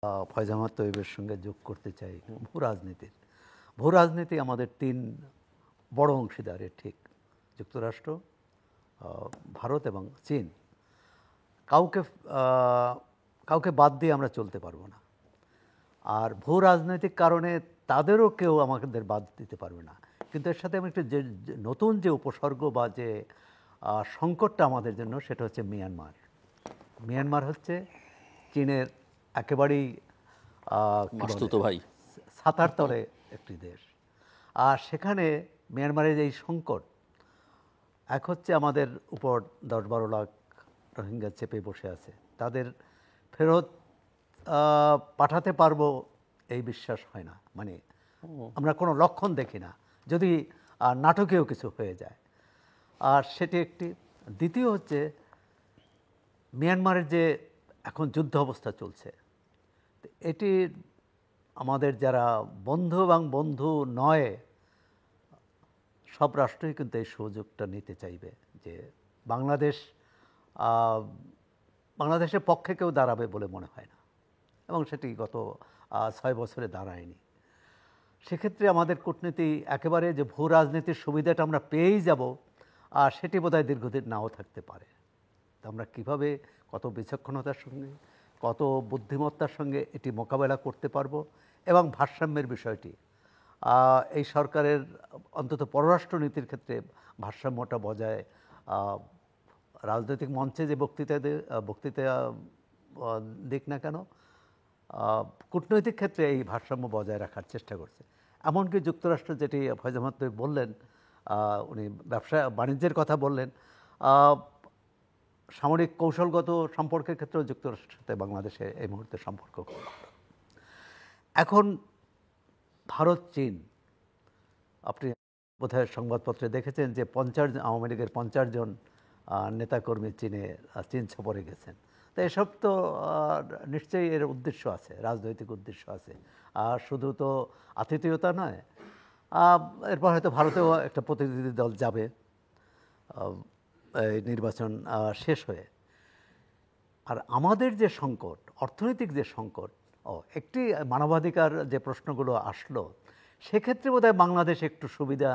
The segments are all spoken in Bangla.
ফয়জ আহমদ তৈয়বের সঙ্গে যোগ করতে চাই ভূ রাজনীতি আমাদের তিন বড় অংশীদারের, ঠিক যুক্তরাষ্ট্র, ভারত এবং চীন। কাউকে কাউকে বাদ দিয়ে আমরা চলতে পারবো না। আর ভূ রাজনৈতিক কারণে তাদেরও কেউ আমাদের বাদ দিতে পারবে না। কিন্তু এর সাথে আমি একটু নতুন যে উপসর্গ বা যে সংকটটা আমাদের জন্য, সেটা হচ্ছে মিয়ানমার হচ্ছে চীনের একেবারেই মাসতুতো ভাই, ছাতার তলে একটি দেশ। আর সেখানে মিয়ানমারের এই সংকট, এক হচ্ছে আমাদের উপর 10-12 লাখ রোহিঙ্গা চেপে বসে আছে, তাদের ফেরত পাঠাতে পারবো এই বিশ্বাস হয় না। মানে আমরা কোনো লক্ষণ দেখি না, যদি নাটকীয় কিছু হয়ে যায়। আর সেটি একটি। দ্বিতীয় হচ্ছে মিয়ানমারের যে এখন যুদ্ধ অবস্থা চলছে, এটি আমাদের যারা বন্ধু এবং বন্ধু নয়, সব রাষ্ট্রই কিন্তু এই সুযোগটা নিতে চাইবে যে বাংলাদেশের পক্ষে কেউ দাঁড়াবে বলে মনে হয় না, এবং সেটি গত 6 বছরে দাঁড়ায়নি। সেক্ষেত্রে আমাদের কূটনীতি একেবারে যে ভূ রাজনীতির সুবিধাটা আমরা পেয়েই যাব, আর সেটি বোধহয় দীর্ঘদিন নাও থাকতে পারে। তো আমরা কীভাবে, কত বিচক্ষণতার সঙ্গে, কত বুদ্ধিমত্তার সঙ্গে এটি মোকাবেলা করতে পারবো, এবং ভারসাম্যের বিষয়টি, এই সরকারের অন্তত পররাষ্ট্রনীতির ক্ষেত্রে ভারসাম্যটা বজায়, রাজনৈতিক মঞ্চে যে বক্তৃতা দিক না কেন, কূটনৈতিক ক্ষেত্রে এই ভারসাম্য বজায় রাখার চেষ্টা করছে। এমনকি যুক্তরাষ্ট্র, যেটি ফয়জ আহমদ তৈয়ব বললেন, উনি ব্যবসা বাণিজ্যের কথা বললেন, সামরিক কৌশলগত সম্পর্কের ক্ষেত্রেও যুক্তরাষ্ট্রের সাথে বাংলাদেশের এই মুহূর্তে সম্পর্ক খুব ভালো। এখন ভারত চীন, আপনি বোধহয় সংবাদপত্রে দেখেছেন যে আওয়ামী লীগের 50 জন নেতাকর্মী চীন সফরে গেছেন। তো এসব তো নিশ্চয়ই এর উদ্দেশ্য আছে, রাজনৈতিক উদ্দেশ্য আছে। আর শুধু তো আতিথেয়তা নয়, এরপর হয়তো ভারতেও একটা প্রতিনিধি দল যাবে এই নির্বাচন শেষ হয়ে। আর আমাদের যে সংকট, অর্থনৈতিক যে সংকট, একটি মানবাধিকার যে প্রশ্নগুলো আসলো, সেক্ষেত্রে বোধহয় বাংলাদেশ একটু সুবিধা,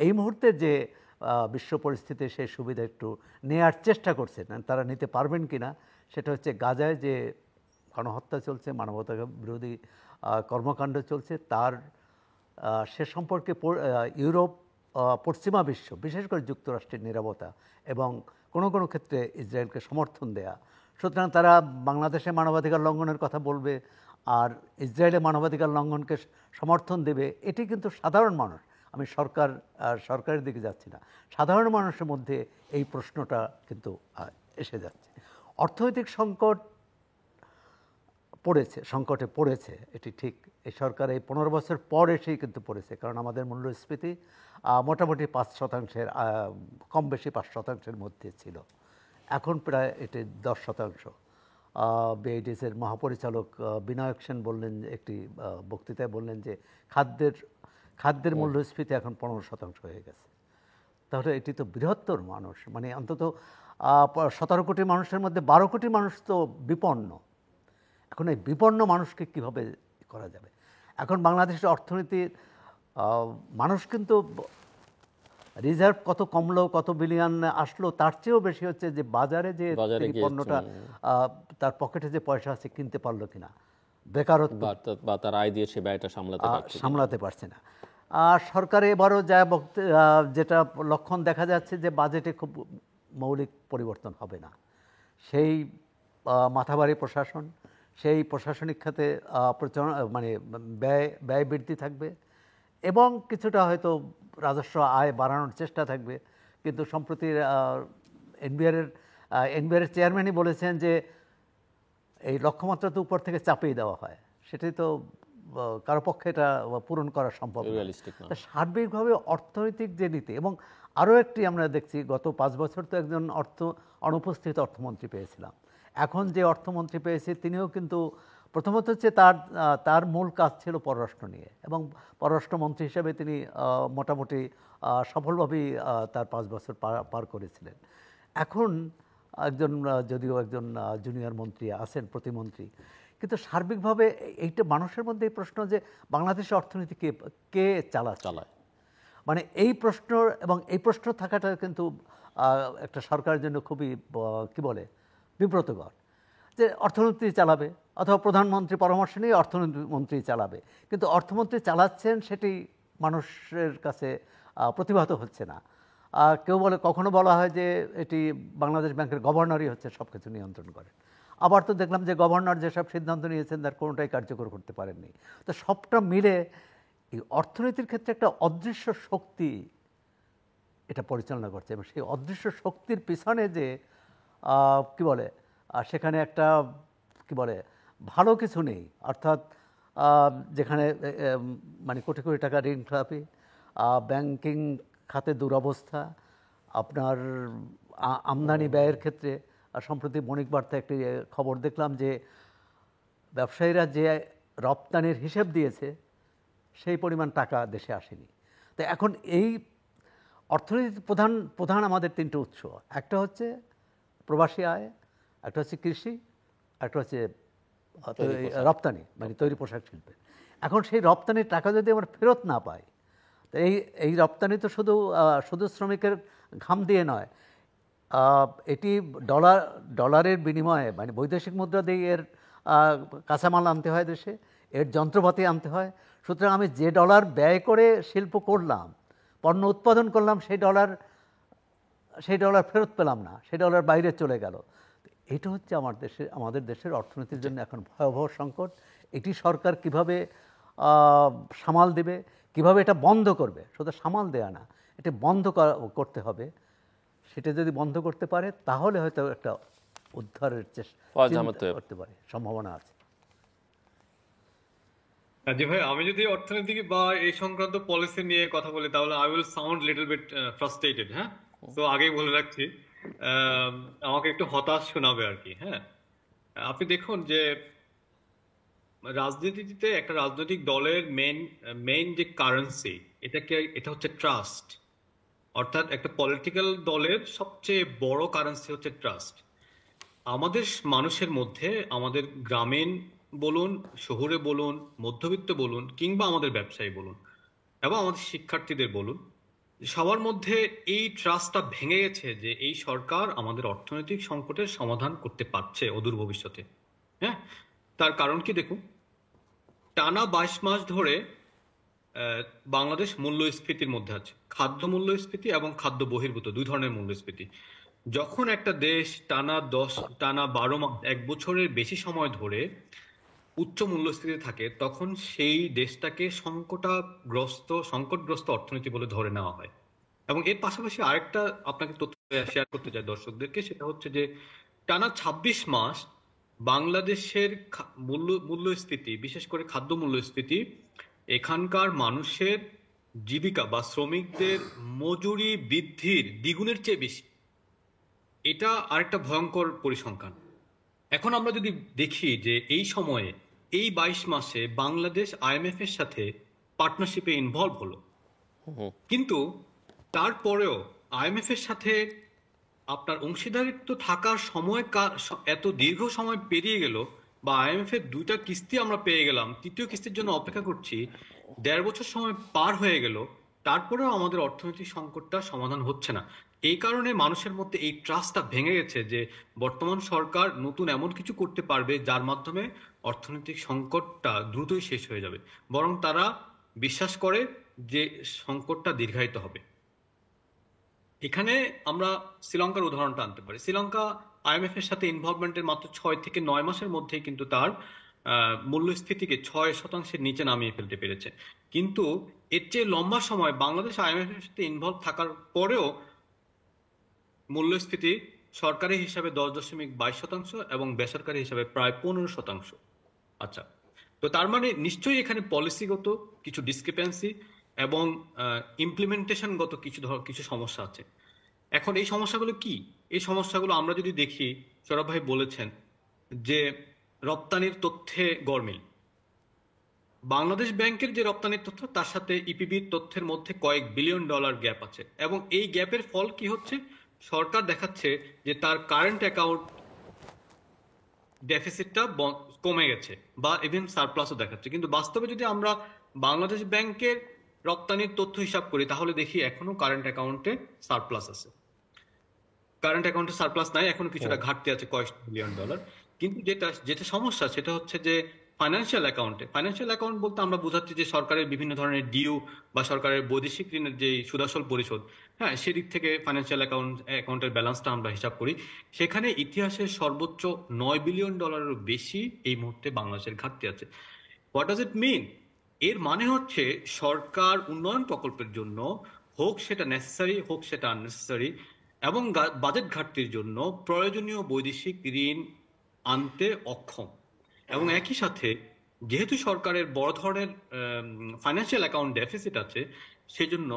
এই মুহূর্তে যে বিশ্ব পরিস্থিতি, সেই সুবিধা একটু নেওয়ার চেষ্টা করছে। তারা নিতে পারবেন কি না, সেটা হচ্ছে গাজায় যে গণহত্যা চলছে, মানবতা বিরোধী কর্মকাণ্ড চলছে, তার সে সম্পর্কে ইউরোপ, পশ্চিমা বিশ্ব, বিশেষ করে যুক্তরাষ্ট্রের নীরবতা এবং কোনো কোনো ক্ষেত্রে ইসরায়েলকে সমর্থন দেয়া। সুতরাং তারা বাংলাদেশে মানবাধিকার লঙ্ঘনের কথা বলবে আর ইসরায়েলের মানবাধিকার লঙ্ঘনকে সমর্থন দেবে, এটি কিন্তু সাধারণ মানুষ, আমি সরকারের দিকে যাচ্ছি না, সাধারণ মানুষের মধ্যে এই প্রশ্নটা কিন্তু এসে যাচ্ছে। অর্থনৈতিক সংকটে পড়েছে, এটি ঠিক। এই সরকার এই 15 বছর পর এসেই কিন্তু পড়েছে, কারণ আমাদের মূল্যস্ফীতি মোটামুটি 5%, কম বেশি 5%-এর মধ্যে ছিল। এখন প্রায় এটি 10%। বিআইডিসির মহাপরিচালক বিনায়ক সেন বললেন, একটি বক্তৃতায় বললেন যে খাদ্যের মূল্যস্ফীতি এখন 15% হয়ে গেছে। তাহলে এটি তো বৃহত্তর মানুষ, মানে অন্তত 17 কোটি মানুষের মধ্যে 12 কোটি মানুষ তো বিপন্ন। এখন এই বিপন্ন মানুষকে কিভাবে করা যাবে? এখন বাংলাদেশের অর্থনীতির মানুষ কিন্তু রিজার্ভ কত কমলো, কত বিলিয়ন আসলো, তার চেয়েও বেশি হচ্ছে যে বাজারে যে পণ্যটা তার পকেটে যে পয়সা আছে কিনতে পারলো কিনা, বেকারত্ব বা তার আয় দিয়ে সে ব্যয়টা সামলাতে পারছে না। আর সরকারে এবারও যেটা লক্ষণ দেখা যাচ্ছে যে বাজেটে খুব মৌলিক পরিবর্তন হবে না। সেই মাথাভারী প্রশাসন, সেই প্রশাসনিক খাতে মানে ব্যয় বৃদ্ধি থাকবে, এবং কিছুটা হয়তো রাজস্ব আয় বাড়ানোর চেষ্টা থাকবে। কিন্তু সম্প্রতি এনবিআরের চেয়ারম্যানই বলেছেন যে এই লক্ষ্যমাত্রা তো উপর থেকে চাপিয়ে দেওয়া হয়, সেটাই তো কারো পক্ষে এটা পূরণ করা সম্ভব না। সার্বিকভাবে অর্থনৈতিক যে নীতি, এবং আরও একটি আমরা দেখছি, গত 5 বছর তো একজন অনুপস্থিত অর্থমন্ত্রী পেয়েছিলাম। এখন যে অর্থমন্ত্রী পেয়েছে তিনিও কিন্তু প্রথমত হচ্ছে তার মূল কাজ ছিল পররাষ্ট্র নিয়ে, এবং পররাষ্ট্রমন্ত্রী হিসেবে তিনি মোটামুটি সফলভাবেই তার 5 বছর পার করেছিলেন। এখন যদিও একজন জুনিয়র মন্ত্রী আছেন, প্রতিমন্ত্রী, কিন্তু সার্বিকভাবে এইটা মানুষের মধ্যে এই প্রশ্ন যে বাংলাদেশের অর্থনীতি কে কে চালাচ্ছে, চালায়। মানে এই প্রশ্ন এবং এই প্রশ্ন থাকাটা কিন্তু একটা সরকারের জন্য খুবই কি বলে বিব্রতকর, যে অর্থমন্ত্রী চালাবে অথবা প্রধানমন্ত্রী পরামর্শ নিয়ে অর্থমন্ত্রী চালাবে, কিন্তু অর্থমন্ত্রী চালাচ্ছেন সেটি মানুষের কাছে প্রতিভাত হচ্ছে না। কেউ বলে, কখনো বলা হয় যে এটি বাংলাদেশ ব্যাংকের গভর্নরই হচ্ছে সব কিছু নিয়ন্ত্রণ করেন, আবার তো দেখলাম যে গভর্নর যেসব সিদ্ধান্ত নিয়েছেন তার কোনোটাই কার্যকর করতে পারেননি। তো সবটা মিলে এই অর্থনীতির ক্ষেত্রে একটা অদৃশ্য শক্তি এটা পরিচালনা করছে, এবং সেই অদৃশ্য শক্তির পিছনে যে কি বলে সেখানে একটা কি বলে ভালো কিছু নেই, অর্থাৎ যেখানে মানে কোটি কোটি টাকা ঋণ খেলাপি, ব্যাংকিং খাতে দুরবস্থা, আপনার আমদানি ব্যয়ের ক্ষেত্রে। সম্প্রতি মণিক বার্তা একটি খবর দেখলাম যে ব্যবসায়ীরা যে রপ্তানির হিসেব দিয়েছে সেই পরিমাণ টাকা দেশে আসেনি। তো এখন এই অর্থনীতির প্রধান আমাদের তিনটে উৎস, একটা হচ্ছে প্রবাসী আয়, একটা হচ্ছে কৃষি, একটা হচ্ছে রপ্তানি, মানে তৈরি পোশাক শিল্পে। এখন সেই রপ্তানির টাকা যদি আমরা ফেরত না পাই, তো এই রপ্তানি তো শুধু শ্রমিকের ঘাম দিয়ে নয়, এটি ডলারের বিনিময়ে, মানে বৈদেশিক মুদ্রা দিয়ে এর কাঁচামাল আনতে হয় দেশে, এর যন্ত্রপাতি আনতে হয়। সুতরাং আমি যে ডলার ব্যয় করে শিল্প করলাম, পণ্য উৎপাদন করলাম, সেই ডলার ফেরত পেলাম না, সেই ডলার বাইরে চলে গেল। এটা হচ্ছে আমাদের দেশের অর্থনীতির জন্য এখন ভয়াবহ সংকট। এটি সরকার কিভাবে সামাল দেবে, কিভাবে এটা বন্ধ করবে, শুধু সামাল দেয়া না, এটা বন্ধ করতে হবে। সেটা যদি বন্ধ করতে পারে তাহলে হয়তো একটা উদ্ধারের চেষ্টা করতে পারে, সম্ভাবনা আছে। জি ভাই, আমি যদি অর্থনীতি বা এই সংক্রান্ত পলিসি নিয়ে কথা বলি তাহলে I will sound little bit frustrated. হ্যাঁ, তো আগেই বলে রাখছি, আমাকে একটু হতাশ শোনাবে আর কি। হ্যাঁ, আপনি দেখুন যে রাজনীতিতে একটা রাজনৈতিক দলের মেইন যে কারেন্সি, এটা হচ্ছে ট্রাস্ট। অর্থাৎ একটা পলিটিক্যাল দলের সবচেয়ে বড় কারেন্সি হচ্ছে ট্রাস্ট। আমাদের মানুষের মধ্যে, আমাদের গ্রামীণ বলুন, শহরে বলুন, মধ্যবিত্ত বলুন, কিংবা আমাদের ব্যবসায়ী বলুন, এবং আমাদের শিক্ষার্থীদের বলুন, সবার মধ্যে এই ট্রাস্টটা ভেঙে গেছে যে এই সরকার আমাদের অর্থনৈতিক সংকটের সমাধান করতে পারছে অদূর ভবিষ্যতে। হ্যাঁ, তার কারণ কি দেখুন, টানা 22 মাস ধরে বাংলাদেশ মূল্যস্ফীতির মধ্যে আছে। খাদ্য মূল্যস্ফীতি এবং খাদ্য বহির্ভূত দুই ধরনের মূল্যস্ফীতি। যখন একটা দেশ টানা 12 মাস, 1 বছরের বেশি সময় ধরে উচ্চ মূল্যস্ফীতি থাকে, তখন সেই দেশটাকে সংকটগ্রস্ত অর্থনীতি বলে ধরে নেওয়া হয়। এবং এর পাশাপাশি আরেকটা আপনাকে তথ্য শেয়ার করতে চাই দর্শকদেরকে, সেটা হচ্ছে যে টানা 26 মাস বাংলাদেশের মূল্যস্ফীতি, বিশেষ করে খাদ্য মূল্যস্ফীতি, এখানকার মানুষের জীবিকা বা শ্রমিকদের মজুরি বৃদ্ধির দ্বিগুণের চেয়ে বেশি। এটা আরেকটা ভয়ঙ্কর পরিসংখ্যান। এখন আমরা যদি দেখি যে এই সময়ে, এই 22 মাসে বাংলাদেশ আইএমএফ এর সাথে পার্টনারশিপে ইনভলভ হলো, কিন্তু তারপরেও আইএমএফ এর সাথে আপনার অংশীদারিত্ব থাকার সময় এত দীর্ঘ সময় পেরিয়ে গেল, বা আইএমএফ এর 2টা কিস্তি আমরা পেয়ে গেলাম, 3য় কিস্তির জন্য অপেক্ষা করছি, 1.5 বছর সময় পার হয়ে গেল, তারপরেও আমাদের অর্থনৈতিক সংকটটা সমাধান হচ্ছে না। এই কারণে মানুষের মধ্যে এই ট্রাস্টটা ভেঙে গেছে যে বর্তমান সরকার নতুন এমন কিছু করতে পারবে যার মাধ্যমে অর্থনৈতিক সংকটটা দ্রুতই শেষ হয়ে যাবে, বরং তারা বিশ্বাস করে যে সংকটটা দীর্ঘায়িত হবে। এখানে আমরা শ্রীলঙ্কার উদাহরণটা আনতে পারি। শ্রীলঙ্কা আইএমএফ এর সাথে ইনভলভমেন্টের মাত্র 6 থেকে 9 মাসের মধ্যেই কিন্তু তার মূল্যস্ফীতিকে 6% নিচে নামিয়ে ফেলতে পেরেছে। কিন্তু এর চেয়ে লম্বা সময় বাংলাদেশ আইএমএফ এর সাথে ইনভলভ থাকার পরেও মূল্যস্ফীতি সরকারি হিসাবে 10.22% এবং বেসরকারি হিসাবে প্রায় 15%। আচ্ছা, তো তার মানে নিশ্চয়ই এখানে পলিসিগত কিছু ডিসক্রিপেন্সি এবং ইমপ্লিমেন্টেশনগত কিছু সমস্যা আছে। এখন এই সমস্যাগুলো কি? এই সমস্যাগুলো আমরা যদি দেখি, সৌরভ ভাই বলেছেন যে রপ্তানির তথ্যে গরমিল। বাংলাদেশ ব্যাংকের যে রপ্তানির তথ্য, তার সাথে ইপিবির তথ্যের মধ্যে কয়েক বিলিয়ন ডলার গ্যাপ আছে, এবং এই গ্যাপের ফল কি হচ্ছে? সরকার দেখাচ্ছে যে তার কারেন্ট অ্যাকাউন্ট ডেফিসিটটা কমে গেছে বা ইভেন সারপ্লাসও দেখাচ্ছে, কিন্তু বাস্তবে যদি আমরা বাংলাদেশ ব্যাংকের রপ্তানির তথ্য হিসাব করি তাহলে দেখি এখনো কারেন্ট অ্যাকাউন্টে সারপ্লাস আছে। কারেন্ট অ্যাকাউন্টে সারপ্লাস নাই, এখনো কিছুটা ঘাটতি আছে কয়েক বিলিয়ন ডলার। কিন্তু যেটা যেটা সমস্যা সেটা হচ্ছে যে ফাইন্যান্সিয়াল অ্যাকাউন্ট বলতে আমরা বোঝাচ্ছি যে সরকারের বিভিন্ন ধরনের ডিউ বা সরকারের বৈদেশিক ঋণের যে সুদাসল পরিশোধ, হ্যাঁ, সেদিক থেকে ফাইন্যান্সিয়াল অ্যাকাউন্টের ব্যালেন্সটা আমরা হিসাব করি, সেখানে ইতিহাসের সর্বোচ্চ 9 বিলিয়ন ডলারেরও বেশি এই মুহূর্তে বাংলাদেশের ঘাটতি আছে। হোয়াট ডাজ ইট মিন? এর মানে হচ্ছে সরকার উন্নয়ন প্রকল্পের জন্য, হোক সেটা নেসেসারি হোক সেটা আননেসেসারি, এবং বাজেট ঘাটতির জন্য প্রয়োজনীয় বৈদেশিক ঋণ আনতে অক্ষম। এবং একই সাথে যেহেতু সরকারের বড় ধরনের ফাইন্যান্সিয়াল অ্যাকাউন্ট ডেফিসিট আছে, সেজন্য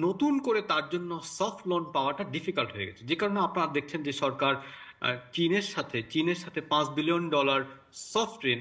নতুন করে তার জন্য সফট লোন পাওয়াটা ডিফিকাল্ট হয়ে গেছে। যে কারণে আপনারা দেখছেন যে সরকার চীনের সাথে 5 বিলিয়ন ডলার সফট ঋণ